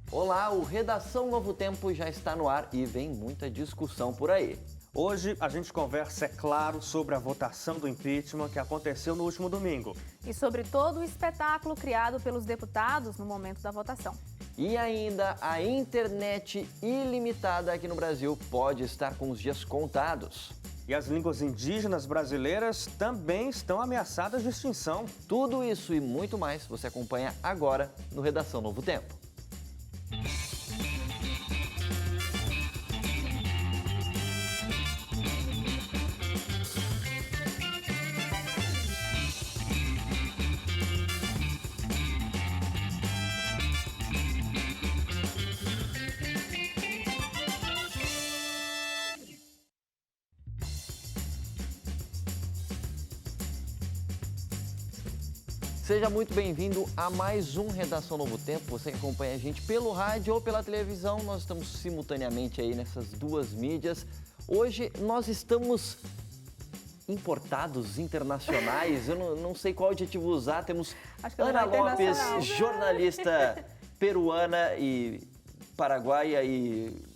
Olá, o Redação Novo Tempo já está no ar e vem muita discussão por aí. Hoje a gente conversa, é claro, sobre a votação do impeachment que aconteceu no último domingo. E sobre todo o espetáculo criado pelos deputados no momento da votação. E ainda, a internet ilimitada aqui no Brasil pode estar com os dias contados. E as línguas indígenas brasileiras também estão ameaçadas de extinção. Tudo isso e muito mais você acompanha agora no Redação Novo Tempo. Seja muito bem-vindo a mais um Redação Novo Tempo. Você que acompanha a gente pelo rádio ou pela televisão, nós estamos simultaneamente aí nessas duas mídias. Hoje nós estamos importados, internacionais, eu não sei qual adjetivo usar. Temos Ana Lopes, jornalista peruana e paraguaia e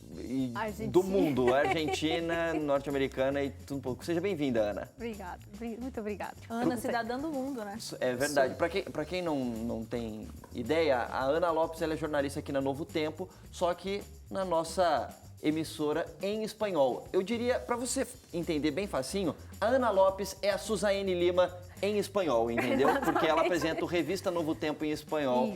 do mundo, Argentina, norte-americana e tudo um pouco. Seja bem-vinda, Ana. Obrigada, muito obrigada. Ana, cidadã do mundo, né? É verdade. Para quem não tem ideia, a Ana Lopes ela é jornalista aqui na Novo Tempo, só que na nossa emissora em espanhol. Eu diria, para você entender bem facinho, a Ana Lopes é a Suzane Lima em espanhol, entendeu? Porque ela apresenta o Revista Novo Tempo em espanhol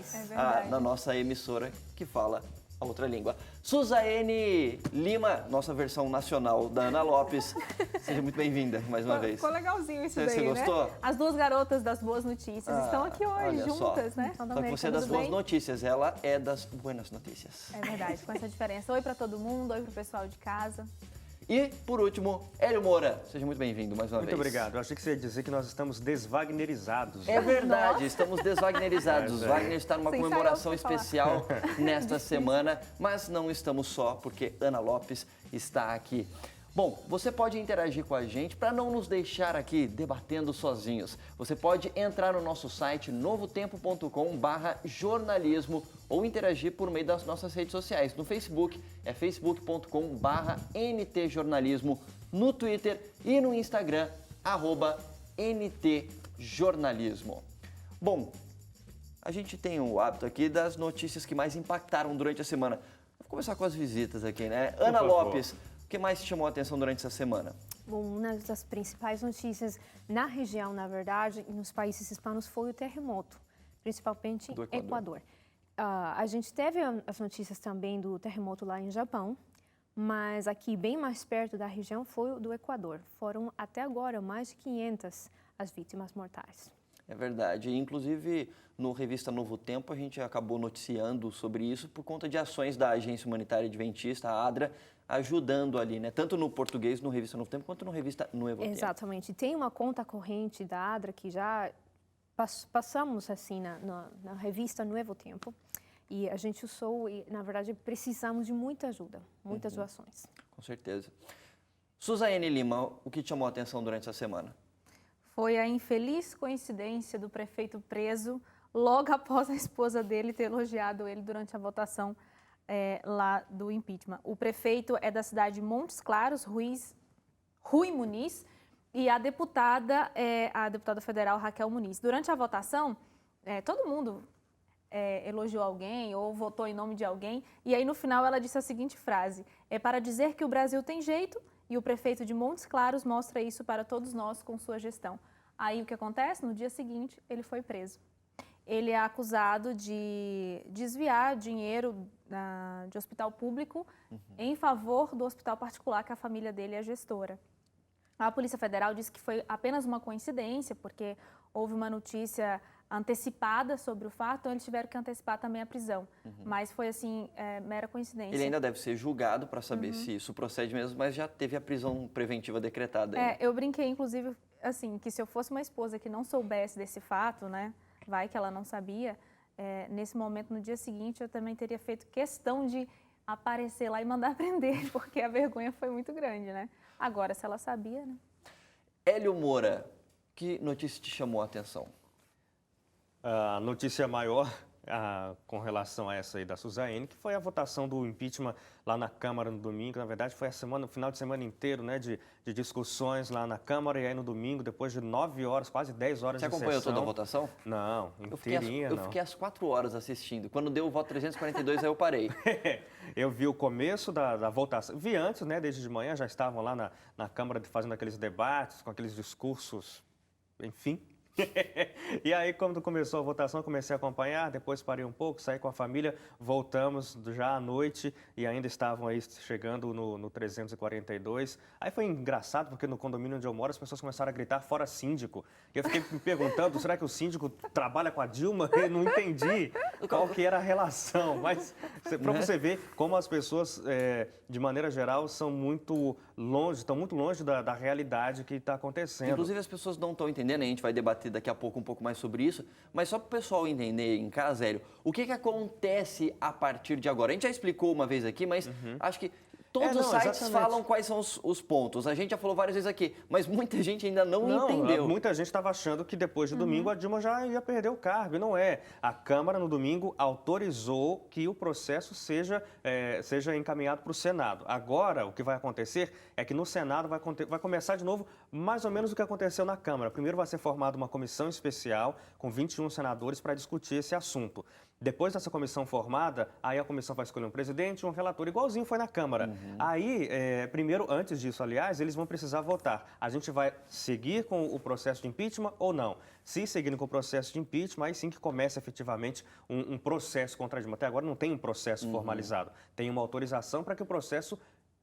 na nossa emissora que fala a outra língua. Suzane Lima, nossa versão nacional da Ana Lopes. Seja muito bem-vinda mais uma vez. Ficou legalzinho isso Você daí, gostou? né? As duas garotas das boas notícias estão aqui hoje juntas, só. né? Só que você é das boas notícias, ela é das buenas notícias. É verdade, com essa diferença. Oi para todo mundo, oi pro pessoal de casa. E, por último, Hélio Moura. Seja muito bem-vindo mais uma vez. Muito obrigado. Eu achei que você ia dizer que nós estamos deswagnerizados. É verdade, estamos deswagnerizados. Wagner está numa comemoração especial nesta semana, mas não estamos só, porque Ana Lopes está aqui. Bom, você pode interagir com a gente para não nos deixar aqui debatendo sozinhos. Você pode entrar no nosso site novotempo.com/jornalismo ou interagir por meio das nossas redes sociais. No Facebook é facebook.com/ntjornalismo, no Twitter e no Instagram @ntjornalismo. Bom, a gente tem o hábito aqui das notícias que mais impactaram durante a semana. Vou começar com as visitas aqui, né? Ana Lopes. O que mais te chamou a atenção durante essa semana? Bom, uma das principais notícias na região, na verdade, e nos países hispanos foi o terremoto, principalmente do Equador. A gente teve as notícias também do terremoto lá em Japão, mas aqui bem mais perto da região foi o do Equador. Foram até agora mais de 500 as vítimas mortais. É verdade. Inclusive, no Revista Novo Tempo, a gente acabou noticiando sobre isso por conta de ações da Agência Humanitária Adventista, a ADRA, ajudando ali, né? Tanto no português, no Revista Novo Tempo, quanto no Revista Novo Tempo. Exatamente. Tem uma conta corrente da ADRA que já passamos assim na Revista Novo Tempo. E a gente usou e, na verdade, precisamos de muita ajuda, muitas doações. Com certeza. Suzane Lima, o que te chamou a atenção durante essa semana? Foi a infeliz coincidência do prefeito preso logo após a esposa dele ter elogiado ele durante a votação lá do impeachment. O prefeito é da cidade de Montes Claros, Rui Muniz, e a deputada é a deputada federal Raquel Muniz. Durante a votação, todo mundo elogiou alguém ou votou em nome de alguém, e aí no final ela disse a seguinte frase: é para dizer que o Brasil tem jeito. E o prefeito de Montes Claros mostra isso para todos nós com sua gestão. Aí o que acontece? No dia seguinte, ele foi preso. Ele é acusado de desviar dinheiro de hospital público em favor do hospital particular que a família dele é gestora. A Polícia Federal disse que foi apenas uma coincidência, porque houve uma notícia antecipada sobre o fato, então eles tiveram que antecipar também a prisão. Mas foi, assim, mera coincidência. Ele ainda deve ser julgado para saber se isso procede mesmo, mas já teve a prisão preventiva decretada. Eu brinquei, inclusive, assim, que se eu fosse uma esposa que não soubesse desse fato, né, vai que ela não sabia, nesse momento, no dia seguinte, eu também teria feito questão de aparecer lá e mandar prender, porque a vergonha foi muito grande, né? Agora, se ela sabia, né? Hélio Moura, que notícia te chamou a atenção? A notícia maior com relação a essa aí da Suzane, que foi a votação do impeachment lá na Câmara no domingo. Na verdade, foi o final de semana inteiro, né, de discussões lá na Câmara, e aí no domingo, depois de 9 horas, quase 10 horas de sessão... Você acompanhou toda a votação? Não, inteirinha não. Eu fiquei às 4 horas assistindo. Quando deu o voto 342, aí eu parei. Eu vi o começo da votação, vi antes, né, desde de manhã, já estavam lá na Câmara fazendo aqueles debates, com aqueles discursos, enfim... E aí, quando começou a votação, eu comecei a acompanhar, depois parei um pouco, saí com a família, voltamos já à noite e ainda estavam aí chegando no 342. Aí foi engraçado, porque no condomínio onde eu moro, as pessoas começaram a gritar fora síndico. E eu fiquei me perguntando, será que o síndico trabalha com a Dilma? Eu não entendi qual que era a relação, mas para você ver como as pessoas, de maneira geral, estão muito longe da realidade que está acontecendo. Inclusive, as pessoas não estão entendendo, a gente vai debater daqui a pouco um pouco mais sobre isso, mas só para o pessoal entender em casa, Hélio, o que acontece a partir de agora? A gente já explicou uma vez aqui, mas acho que todos os sites falam quais são os pontos. A gente já falou várias vezes aqui, mas muita gente ainda não entendeu. Muita gente estava achando que depois de domingo a Dilma já ia perder o cargo, e não é. A Câmara, no domingo, autorizou que o processo seja encaminhado para o Senado. Agora, o que vai acontecer é que no Senado vai começar de novo mais ou menos o que aconteceu na Câmara. Primeiro vai ser formada uma comissão especial com 21 senadores para discutir esse assunto. Depois dessa comissão formada, aí a comissão vai escolher um presidente e um relator, igualzinho foi na Câmara. Aí, primeiro, antes disso, aliás, eles vão precisar votar. A gente vai seguir com o processo de impeachment ou não? Se seguirem com o processo de impeachment, aí sim que começa efetivamente um processo contra a Dilma. Até agora não tem um processo formalizado, tem uma autorização para que o processo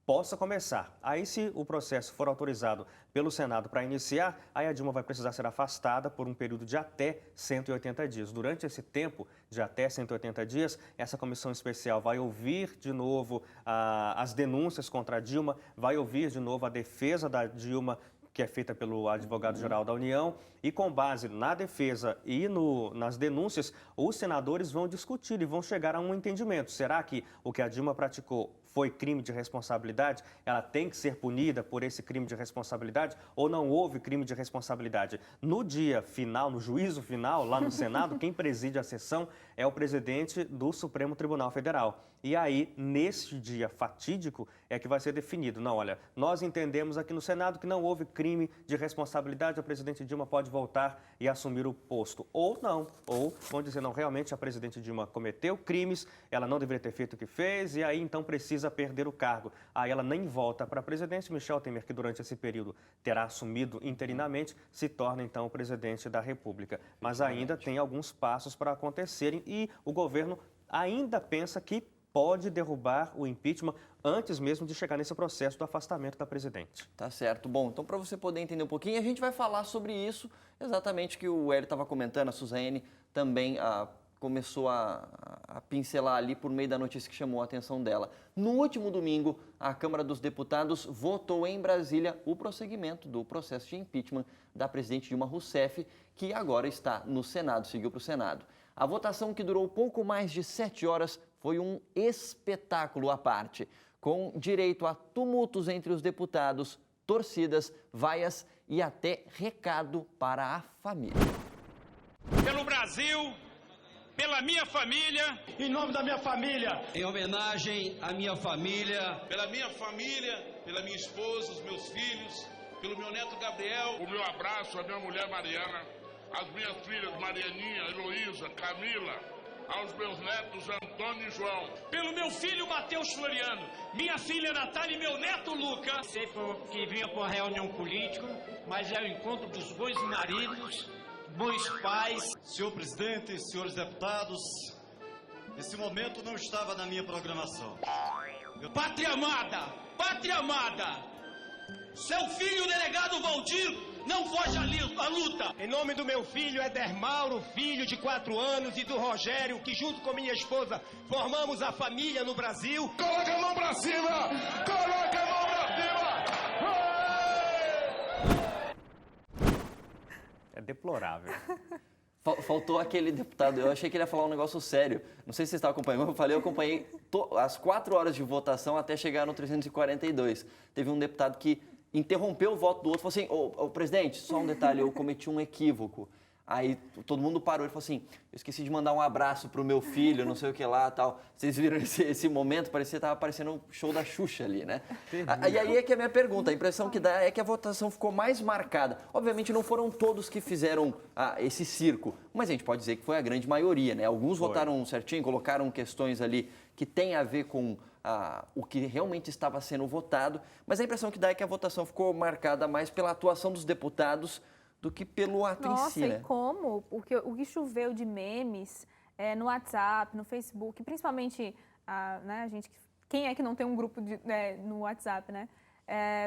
possa começar. Aí, se o processo for autorizado pelo Senado para iniciar, aí a Dilma vai precisar ser afastada por um período de até 180 dias. Durante esse tempo de até 180 dias, essa comissão especial vai ouvir de novo as denúncias contra a Dilma, vai ouvir de novo a defesa da Dilma, que é feita pelo advogado-geral da União, e com base na defesa e nas denúncias, os senadores vão discutir e vão chegar a um entendimento. Será que o que a Dilma praticou foi crime de responsabilidade? Ela tem que ser punida por esse crime de responsabilidade ou não houve crime de responsabilidade? No dia final, no juízo final, lá no Senado, quem preside a sessão é o presidente do Supremo Tribunal Federal. E aí, nesse dia fatídico, é que vai ser definido. Não, olha, nós entendemos aqui no Senado que não houve crime de responsabilidade, a presidente Dilma pode voltar e assumir o posto. Ou não, ou vão dizer, não, realmente a presidente Dilma cometeu crimes, ela não deveria ter feito o que fez, e aí então precisa perder o cargo. Aí ela nem volta para a presidência. Michel Temer, que durante esse período terá assumido interinamente, se torna então o presidente da República. Mas ainda tem alguns passos para acontecerem e o governo ainda pensa que pode derrubar o impeachment antes mesmo de chegar nesse processo do afastamento da presidente. Tá certo. Bom, então para você poder entender um pouquinho, a gente vai falar sobre isso, exatamente que o Hélio estava comentando, a Suzane também começou a pincelar ali por meio da notícia que chamou a atenção dela. No último domingo, a Câmara dos Deputados votou em Brasília o prosseguimento do processo de impeachment da presidente Dilma Rousseff, que agora está no Senado, seguiu para o Senado. A votação, que durou pouco mais de 7 horas, foi um espetáculo à parte, com direito a tumultos entre os deputados, torcidas, vaias e até recado para a família. Pelo Brasil, pela minha família, em nome da minha família, em homenagem à minha família, pela minha família, pela minha esposa, os meus filhos, pelo meu neto Gabriel, o meu abraço à minha mulher Mariana, às minhas filhas Marianinha, Heloísa, Camila, aos meus netos Antônio e João. Pelo meu filho Matheus Floriano, minha filha Natália e meu neto Luca. Sei que vinha para uma reunião política, mas é o encontro dos bons maridos, bons pais. Senhor presidente, senhores deputados, esse momento não estava na minha programação. Pátria amada, pátria amada, seu filho, o delegado Valdir, não foge à luta. Em nome do meu filho Éder Mauro, filho de 4 anos, e do Rogério, que junto com minha esposa formamos a família no Brasil. Coloca a mão pra cima! Coloca a mão pra cima! É deplorável. Faltou aquele deputado, eu achei que ele ia falar um negócio sério. Não sei se vocês estavam acompanhando, como eu acompanhei as 4 horas de votação até chegar no 342. Teve um deputado que interrompeu o voto do outro e falou assim, ô, presidente, só um detalhe, eu cometi um equívoco. Aí todo mundo parou e falou assim, eu esqueci de mandar um abraço pro meu filho, não sei o que lá, tal. Vocês viram esse momento? Parecia que estava aparecendo um show da Xuxa ali, né? E aí é que é a minha pergunta, a impressão que dá é que a votação ficou mais marcada. Obviamente não foram todos que fizeram esse circo, mas a gente pode dizer que foi a grande maioria, né? Alguns votaram certinho, colocaram questões ali que tem a ver com o que realmente estava sendo votado, mas a impressão que dá é que a votação ficou marcada mais pela atuação dos deputados do que pelo ato em si, né? Nossa, e como? Porque o que choveu de memes no WhatsApp, no Facebook, principalmente, né, quem é que não tem um grupo no WhatsApp, né?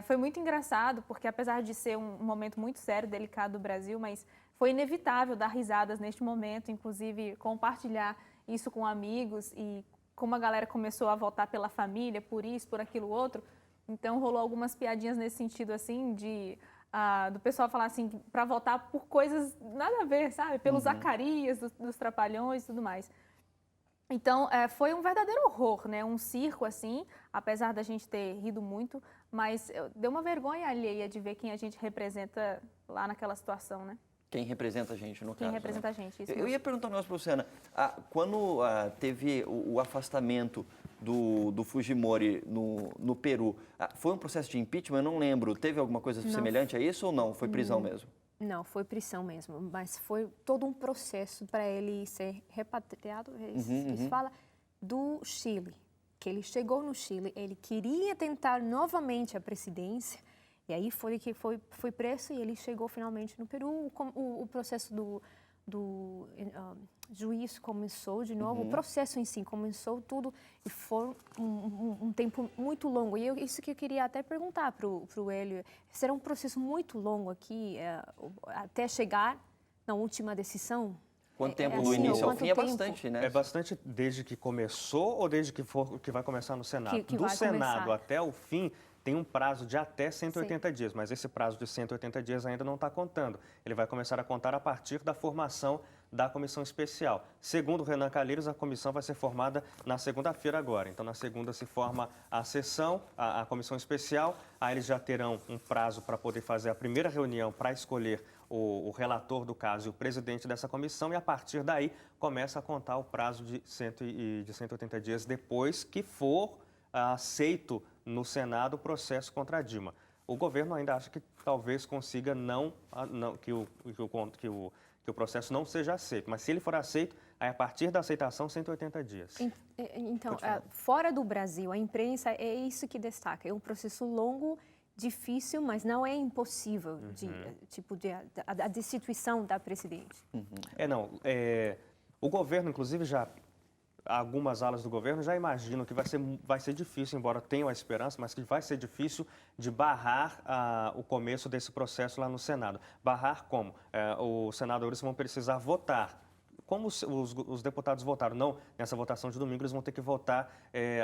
Foi muito engraçado, porque apesar de ser um momento muito sério, delicado do Brasil, mas foi inevitável dar risadas neste momento, inclusive compartilhar isso com amigos e como a galera começou a votar pela família, por isso, por aquilo outro. Então rolou algumas piadinhas nesse sentido, assim, do pessoal falar assim, para votar por coisas nada a ver, sabe? Pelos Zacarias, dos Trapalhões e tudo mais. Então, foi um verdadeiro horror, né? Um circo, assim, apesar da gente ter rido muito, mas deu uma vergonha alheia de ver quem a gente representa lá naquela situação, né? Quem representa a gente, no caso. Quem representa, né, a gente, isso mesmo. Eu ia perguntar um negócio para você, Ana. Quando teve o afastamento do Fujimori no Peru, foi um processo de impeachment? Eu não lembro. Teve alguma coisa semelhante a isso ou não? Foi prisão mesmo? Não, foi prisão mesmo, mas foi todo um processo para ele ser repatriado, que se fala, do Chile. Que ele chegou no Chile, ele queria tentar novamente a presidência, e aí foi que foi preso e ele chegou finalmente no Peru. O processo do juiz começou de novo, o processo em si começou tudo e foi um tempo muito longo. E isso que eu queria até perguntar para o Hélio, será um processo muito longo aqui até chegar na última decisão? Quanto tempo do início ao fim é bastante, né? É bastante desde que começou ou desde que vai começar no Senado? Do Senado até o fim tem um prazo de até 180 dias, mas esse prazo de 180 dias ainda não está contando. Ele vai começar a contar a partir da formação da comissão especial. Segundo Renan Calheiros, a comissão vai ser formada na segunda-feira agora. Então, na segunda se forma a sessão, a comissão especial, aí eles já terão um prazo para poder fazer a primeira reunião para escolher o relator do caso e o presidente dessa comissão, e a partir daí começa a contar o prazo de 180 dias depois que for aceito no Senado o processo contra a Dilma. O governo ainda acha que talvez consiga que o processo não seja aceito, mas se ele for aceito, aí a partir da aceitação, 180 dias. Então, fora do Brasil, a imprensa é isso que destaca, é um processo longo, difícil, mas não é impossível, a destituição da presidente. O governo, inclusive, algumas alas do governo já imaginam que vai ser difícil, embora tenham a esperança, mas que vai ser difícil de barrar o começo desse processo lá no Senado. Barrar como? Os senadores vão precisar votar. Como os deputados votaram, não, nessa votação de domingo eles vão ter que votar,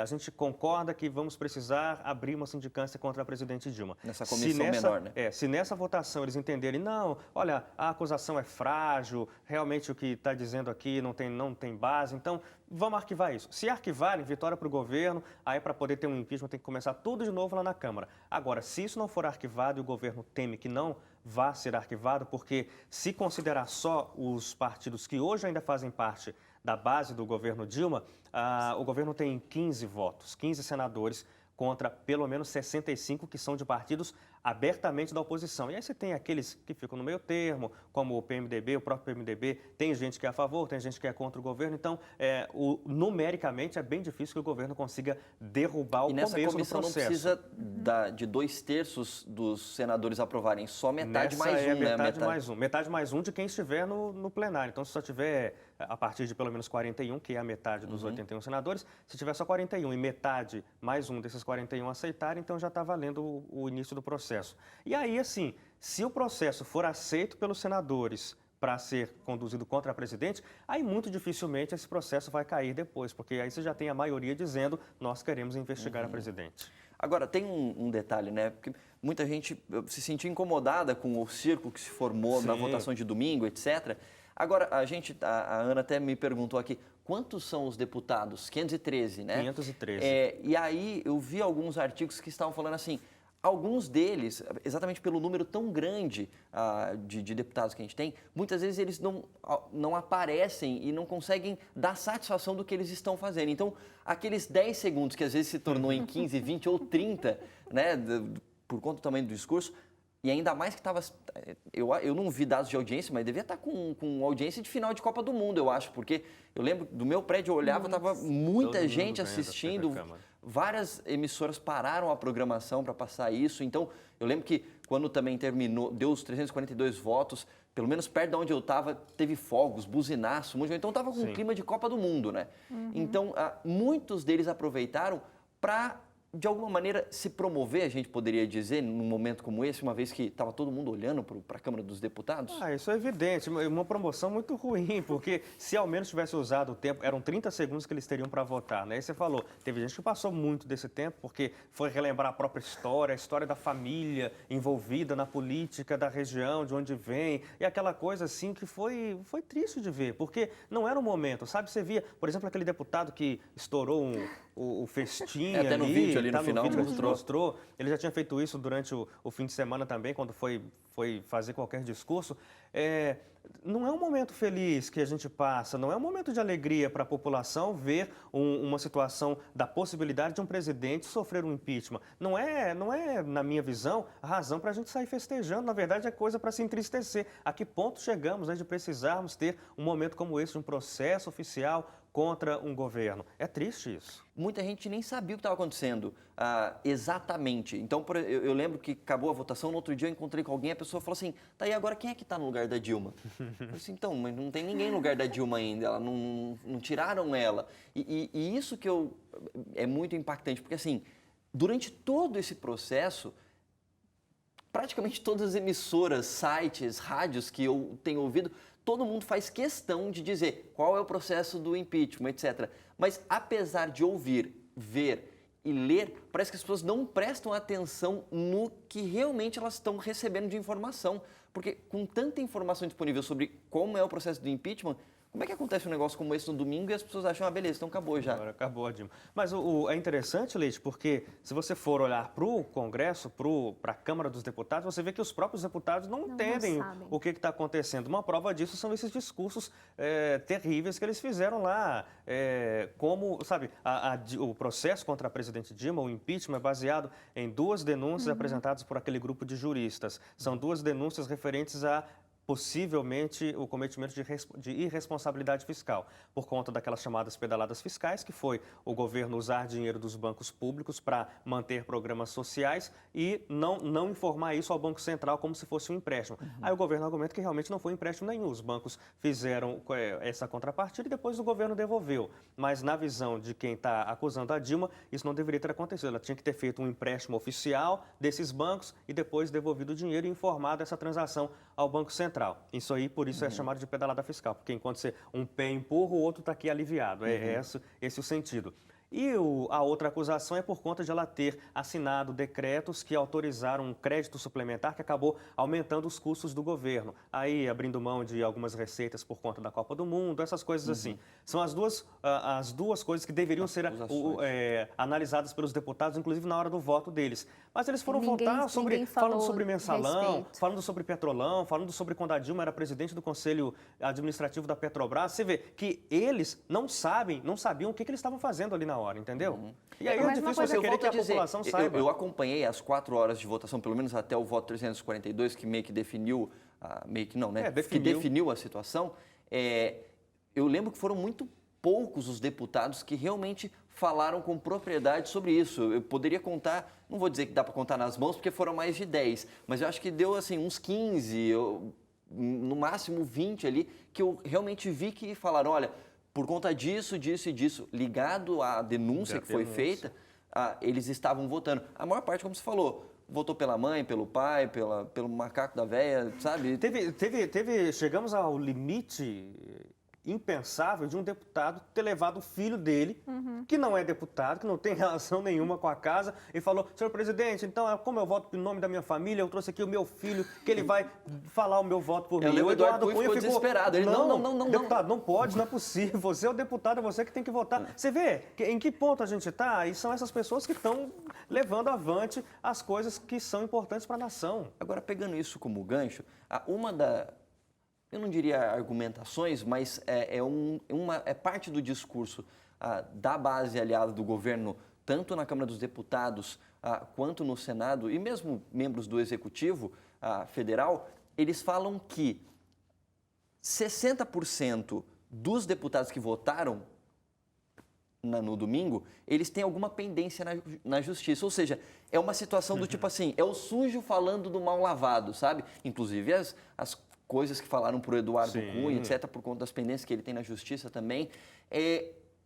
a gente concorda que vamos precisar abrir uma sindicância contra a presidente Dilma. Nessa comissão menor, né? Se nessa votação eles entenderem, não, olha, a acusação é frágil, realmente o que está dizendo aqui não tem base, então vamos arquivar isso. Se arquivarem, vitória para o governo, aí para poder ter um impeachment tem que começar tudo de novo lá na Câmara. Agora, se isso não for arquivado e o governo teme que não vá ser arquivado, porque se considerar só os partidos que hoje ainda fazem parte da base do governo Dilma, o governo tem 15 votos, 15 senadores contra pelo menos 65 que são de partidos abertamente da oposição. E aí você tem aqueles que ficam no meio termo, como o PMDB, o próprio PMDB, tem gente que é a favor, tem gente que é contra o governo, então, numericamente, é bem difícil que o governo consiga derrubar o começo do processo. E nessa comissão não precisa de 2/3 dos senadores aprovarem, só metade mais um, né? Metade mais um de quem estiver no plenário. Então, se só tiver a partir de pelo menos 41, que é a metade dos 81 senadores, se tiver só 41 e metade mais um desses 41 aceitarem, então já está valendo o início do processo. E aí, assim, se o processo for aceito pelos senadores para ser conduzido contra a presidente, aí muito dificilmente esse processo vai cair depois, porque aí você já tem a maioria dizendo nós queremos investigar a presidente. Agora, tem um detalhe, né? Porque muita gente se sentiu incomodada com o circo que se formou na votação de domingo, etc. Agora, a Ana até me perguntou aqui, quantos são os deputados? 513, né? 513. E aí eu vi alguns artigos que estavam falando assim, alguns deles, exatamente pelo número tão grande de deputados que a gente tem, muitas vezes eles não aparecem e não conseguem dar satisfação do que eles estão fazendo. Então, aqueles 10 segundos que às vezes se tornou em 15, 20 ou 30, né, por conta do tamanho do discurso, e ainda mais que estava... Eu não vi dados de audiência, mas devia estar com audiência de final de Copa do Mundo, eu acho, porque eu lembro do meu prédio, eu olhava, estava muita gente assistindo, várias emissoras pararam a programação para passar isso, então eu lembro que quando também terminou, deu os 342 votos, pelo menos perto de onde eu estava, teve fogos, buzinaço, então estava com um clima de Copa do Mundo, né? Então, muitos deles aproveitaram para, de alguma maneira, se promover, a gente poderia dizer, num momento como esse, uma vez que estava todo mundo olhando para a Câmara dos Deputados? Isso é evidente, uma promoção muito ruim, porque se ao menos tivesse usado o tempo, eram 30 segundos que eles teriam para votar, né? E você falou, teve gente que passou muito desse tempo, porque foi relembrar a própria história, a história da família envolvida na política da região, de onde vem, e aquela coisa assim que foi triste de ver, porque não era o momento, sabe? Você via, por exemplo, aquele deputado que estourou o festim até no vídeo ali no final vídeo que a gente mostrou, ele já tinha feito isso durante o fim de semana também, quando foi fazer qualquer discurso. Não é um momento feliz que a gente passa, não é um momento de alegria para a população ver uma situação da possibilidade de um presidente sofrer um impeachment. Não é, na minha visão, a razão para a gente sair festejando. Na verdade, é coisa para se entristecer. A que ponto chegamos, né, de precisarmos ter um momento como esse, de um processo oficial contra um governo? É triste isso. Muita gente nem sabia o que estava acontecendo exatamente. Então, eu lembro que acabou a votação, no outro dia eu encontrei com alguém, a pessoa falou assim, tá aí, agora quem é que está no lugar da Dilma? Eu falei assim, então, mas não tem ninguém no lugar da Dilma ainda, ela não tiraram ela. E isso que é muito impactante, porque assim, durante todo esse processo, praticamente todas as emissoras, sites, rádios que eu tenho ouvido, todo mundo faz questão de dizer qual é o processo do impeachment, etc. Mas apesar de ouvir, ver e ler, parece que as pessoas não prestam atenção no que realmente elas estão recebendo de informação. Porque com tanta informação disponível sobre como é o processo do impeachment, como é que acontece um negócio como esse no domingo e as pessoas acham, beleza, então acabou já. Agora acabou, Dilma. Mas é interessante, Leite, porque se você for olhar para o Congresso, para a Câmara dos Deputados, você vê que os próprios deputados não entendem o que está acontecendo. Uma prova disso são esses discursos terríveis que eles fizeram lá. Como, sabe, o processo contra a presidente Dilma, o impeachment, é baseado em 2 denúncias apresentadas por aquele grupo de juristas. São 2 denúncias referentes a possivelmente o cometimento de irresponsabilidade fiscal, por conta daquelas chamadas pedaladas fiscais, que foi o governo usar dinheiro dos bancos públicos para manter programas sociais e não informar isso ao Banco Central como se fosse um empréstimo. Aí o governo argumenta que realmente não foi empréstimo nenhum, os bancos fizeram essa contrapartida e depois o governo devolveu. Mas na visão de quem está acusando a Dilma, isso não deveria ter acontecido. Ela tinha que ter feito um empréstimo oficial desses bancos e depois devolvido o dinheiro e informado essa transação ao Banco Central. Isso aí, por isso, é chamado de pedalada fiscal, porque enquanto você um pé empurra, o outro está aqui aliviado. É esse o sentido. E a outra acusação é por conta de ela ter assinado decretos que autorizaram um crédito suplementar que acabou aumentando os custos do governo. Aí, abrindo mão de algumas receitas por conta da Copa do Mundo, essas coisas assim. São as duas coisas que deveriam ser analisadas pelos deputados, inclusive na hora do voto deles. Mas eles foram votar falando sobre mensalão, falando sobre petrolão, falando sobre quando a Dilma era presidente do Conselho Administrativo da Petrobras. Você vê que eles não sabiam o que eles estavam fazendo ali na hora, entendeu? E aí é difícil você querer que a população saiba. Eu acompanhei as 4 horas de votação, pelo menos até o voto 342, que meio que definiu, que definiu a situação. Eu lembro que foram muito poucos os deputados que realmente falaram com propriedade sobre isso. Eu poderia contar, não vou dizer que dá para contar nas mãos, porque foram mais de 10, mas eu acho que deu assim uns 15, no máximo 20 ali, que eu realmente vi que falaram, olha, por conta disso, disso e disso, ligado à denúncia que foi feita, eles estavam votando. A maior parte, como você falou, votou pela mãe, pelo pai, pelo macaco da véia, sabe? Chegamos ao limite impensável de um deputado ter levado o filho dele, que não é deputado, que não tem relação nenhuma com a casa, e falou: senhor presidente, então, como eu voto em nome da minha família, eu trouxe aqui o meu filho, que ele vai falar o meu voto por mim. O Eduardo Cunha ficou desesperado. Ele, não. Deputado, não pode, não é possível. Você é o deputado, é você que tem que votar. Você vê em que ponto a gente está? E são essas pessoas que estão levando avante as coisas que são importantes para a nação. Agora, pegando isso como gancho, eu não diria argumentações, mas é parte do discurso da base aliada do governo, tanto na Câmara dos Deputados quanto no Senado, e mesmo membros do Executivo Federal, eles falam que 60% dos deputados que votaram no domingo, eles têm alguma pendência na justiça. Ou seja, é uma situação do tipo assim, é o sujo falando do mal lavado, sabe? Inclusive as coisas que falaram para o Eduardo Cunha, etc., por conta das pendências que ele tem na justiça também.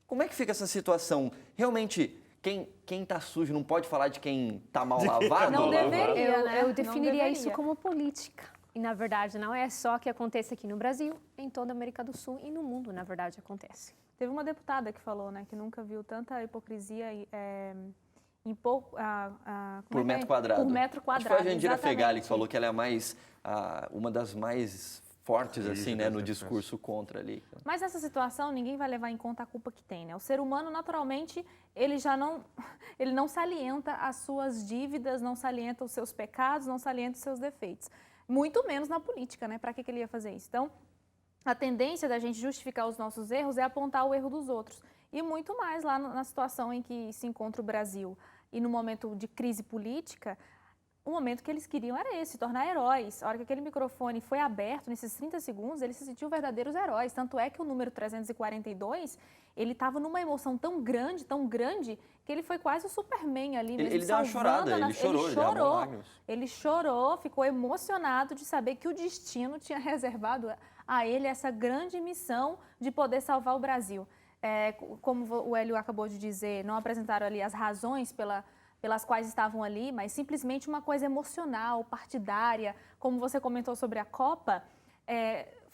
Como é que fica essa situação? Realmente, quem está sujo não pode falar de quem está mal lavado? Não deveria, né? Eu definiria isso como política. E, na verdade, não é só que acontece aqui no Brasil, em toda a América do Sul e no mundo, na verdade, acontece. Teve uma deputada que falou, né, que nunca viu tanta hipocrisia em por metro quadrado. Por metro quadrado. Acho que foi a Jandira Fegali que falou que ela é uma das mais fortes, assim, né, no discurso contra ali. Mas nessa situação, ninguém vai levar em conta a culpa que tem, né? O ser humano, naturalmente, ele não salienta as suas dívidas, não salienta os seus pecados, não salienta os seus defeitos. Muito menos na política, né? Para que ele ia fazer isso? Então, a tendência da gente justificar os nossos erros é apontar o erro dos outros. E muito mais lá na situação em que se encontra o Brasil. E no momento de crise política, o momento que eles queriam era esse, se tornar heróis. A hora que aquele microfone foi aberto, nesses 30 segundos, eles se sentiam verdadeiros heróis. Tanto é que o número 342, ele estava numa emoção tão grande, que ele foi quase o Superman ali. Ele deu uma chorada, ele chorou. Ele chorou, ficou emocionado de saber que o destino tinha reservado a ele essa grande missão de poder salvar o Brasil. Como o Hélio acabou de dizer, não apresentaram ali as razões pelas quais estavam ali, mas simplesmente uma coisa emocional, partidária. Como você comentou sobre a Copa,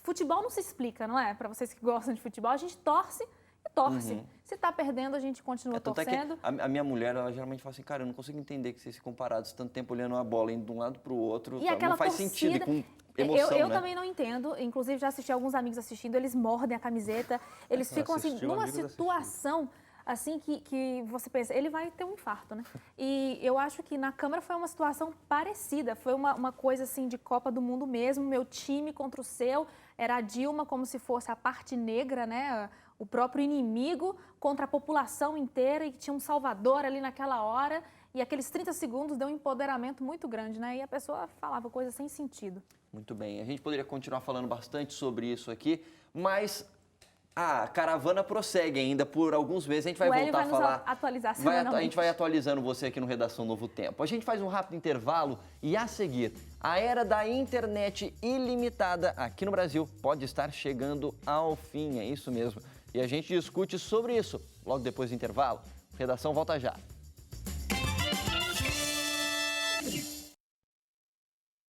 futebol não se explica, não é? Para vocês que gostam de futebol, a gente torce e torce. Se está perdendo, a gente continua torcendo. A minha mulher, ela geralmente fala assim, cara, eu não consigo entender que vocês ficam parados tanto tempo olhando a bola, indo de um lado para o outro, não faz sentido, com emoção, eu né? também não entendo, inclusive já assisti alguns amigos assistindo, eles mordem a camiseta, eles ficam assim, numa situação assim que você pensa, ele vai ter um infarto, né? E eu acho que na Câmara foi uma situação parecida, foi uma coisa assim de Copa do Mundo mesmo, meu time contra o seu, era a Dilma como se fosse a parte negra, né? O próprio inimigo contra a população inteira, e tinha um salvador ali naquela hora, e aqueles 30 segundos deu um empoderamento muito grande, né? E a pessoa falava coisas sem sentido. Muito bem, a gente poderia continuar falando bastante sobre isso aqui, mas a caravana prossegue ainda por alguns meses, a gente vai voltar a falar. Atualizar a gente vai atualizando você aqui no Redação Novo Tempo. A gente faz um rápido intervalo e a seguir, a era da internet ilimitada aqui no Brasil pode estar chegando ao fim, é isso mesmo. E a gente discute sobre isso logo depois do intervalo. Redação volta já.